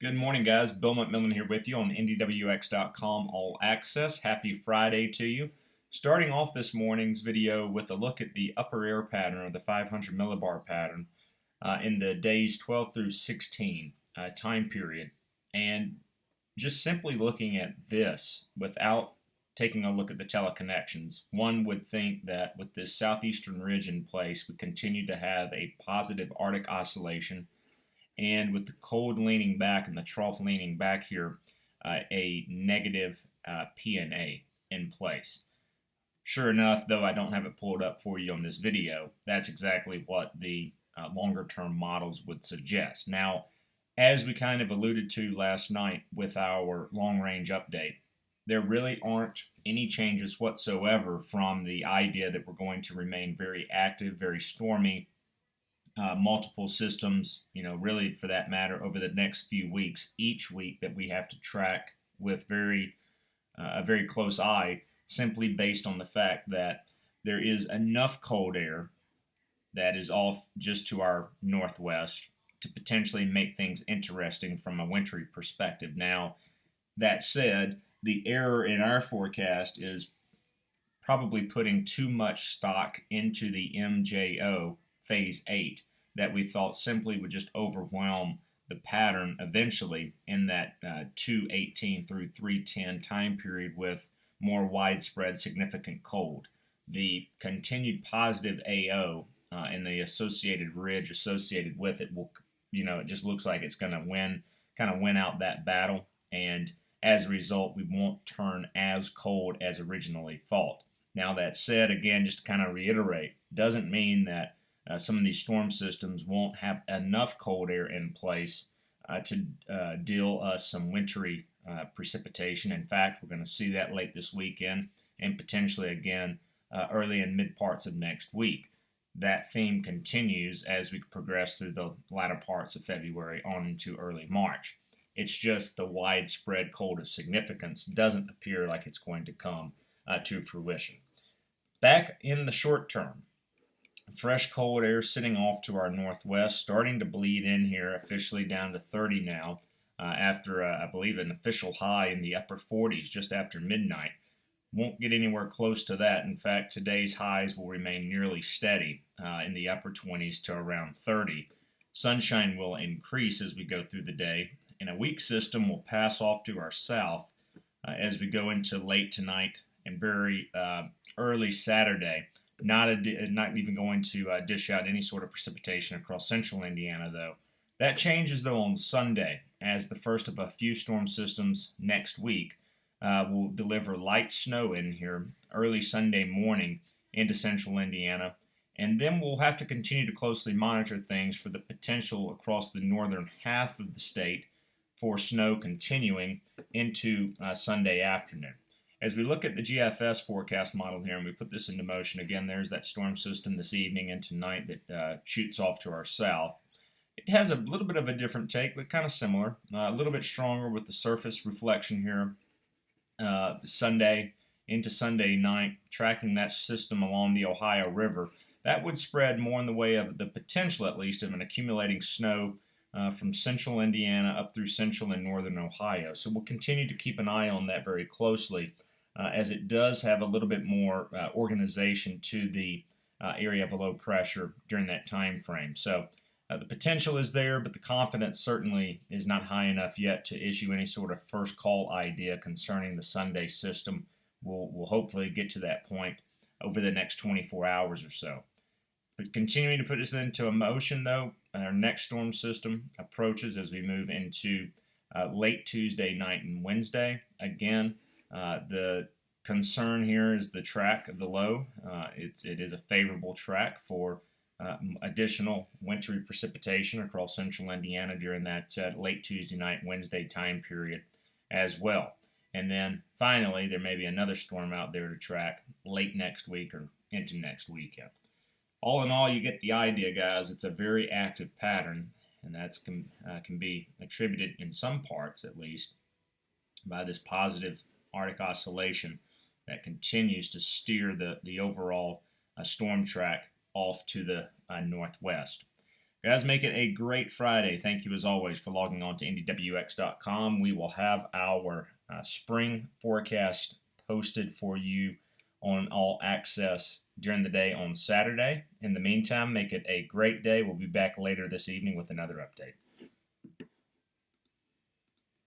Good morning, guys. Bill McMillan here with you on NDWX.com All Access. Happy Friday to you. Starting off this morning's video with a look at the upper air pattern, or the 500 millibar pattern, in the days 12 through 16 time period. And just simply looking at this without taking a look at the teleconnections, one would think that with this southeastern ridge in place, we continue to have a positive Arctic oscillation, and with the cold leaning back and the trough leaning back here, a negative PNA in place. Sure enough, though I don't have it pulled up for you on this video, that's exactly what the longer term models would suggest. Now, as we kind of alluded to last night with our long range update, there really aren't any changes whatsoever from the idea that we're going to remain very active, very stormy, multiple systems, really for that matter, over the next few weeks, each week that we have to track with a very close eye, simply based on the fact that there is enough cold air that is off just to our northwest to potentially make things interesting from a wintry perspective. Now, that said, the error in our forecast is probably putting too much stock into the MJO phase 8 that we thought simply would just overwhelm the pattern eventually in that 218 through 310 time period with more widespread significant cold. The continued positive AO and the associated ridge associated with it will, it just looks like it's going to win out that battle, and as a result, we won't turn as cold as originally thought. Now, that said, again, just to kind of reiterate, doesn't mean that some of these storm systems won't have enough cold air in place to deal us some wintry precipitation. In fact, we're going to see that late this weekend and potentially again early and mid parts of next week. That theme continues as we progress through the latter parts of February on into early March. It's just the widespread cold of significance doesn't appear like it's going to come to fruition. Back in the short term, fresh cold air sitting off to our northwest, starting to bleed in here, officially down to 30 now, after, I believe, an official high in the upper 40s just after midnight. Won't get anywhere close to that. In fact, today's highs will remain nearly steady in the upper 20s to around 30. Sunshine will increase as we go through the day, and a weak system will pass off to our south as we go into late tonight and very early Saturday. Not even going to dish out any sort of precipitation across central Indiana, though. That changes, though, on Sunday, as the first of a few storm systems next week will deliver light snow in here early Sunday morning into central Indiana. And then we'll have to continue to closely monitor things for the potential across the northern half of the state for snow continuing into Sunday afternoon. As we look at the GFS forecast model here and we put this into motion, again, there's that storm system this evening and tonight that shoots off to our south. It has a little bit of a different take, but kind of similar. A little bit stronger with the surface reflection here Sunday into Sunday night, tracking that system along the Ohio River. That would spread more in the way of the potential, at least, of an accumulating snow from central Indiana up through central and northern Ohio. So we'll continue to keep an eye on that very closely, as it does have a little bit more organization to the area of low pressure during that time frame. So the potential is there, but the confidence certainly is not high enough yet to issue any sort of first call idea concerning the Sunday system. We'll hopefully get to that point over the next 24 hours or so. But continuing to put this into motion, though, our next storm system approaches as we move into late Tuesday night and Wednesday. Again, the concern here is the track of the low. It is a favorable track for additional wintry precipitation across central Indiana during that late Tuesday night, Wednesday time period as well. And then finally, there may be another storm out there to track late next week or into next weekend. All in all, you get the idea, guys. It's a very active pattern, and that can be attributed in some parts, at least, by this positive Arctic oscillation that continues to steer the overall storm track off to the northwest. Guys, make it a great Friday. Thank you as always for logging on to IndyWX.com. We will have our spring forecast posted for you on All Access during the day on Saturday. In the meantime, make it a great day. We'll be back later this evening with another update.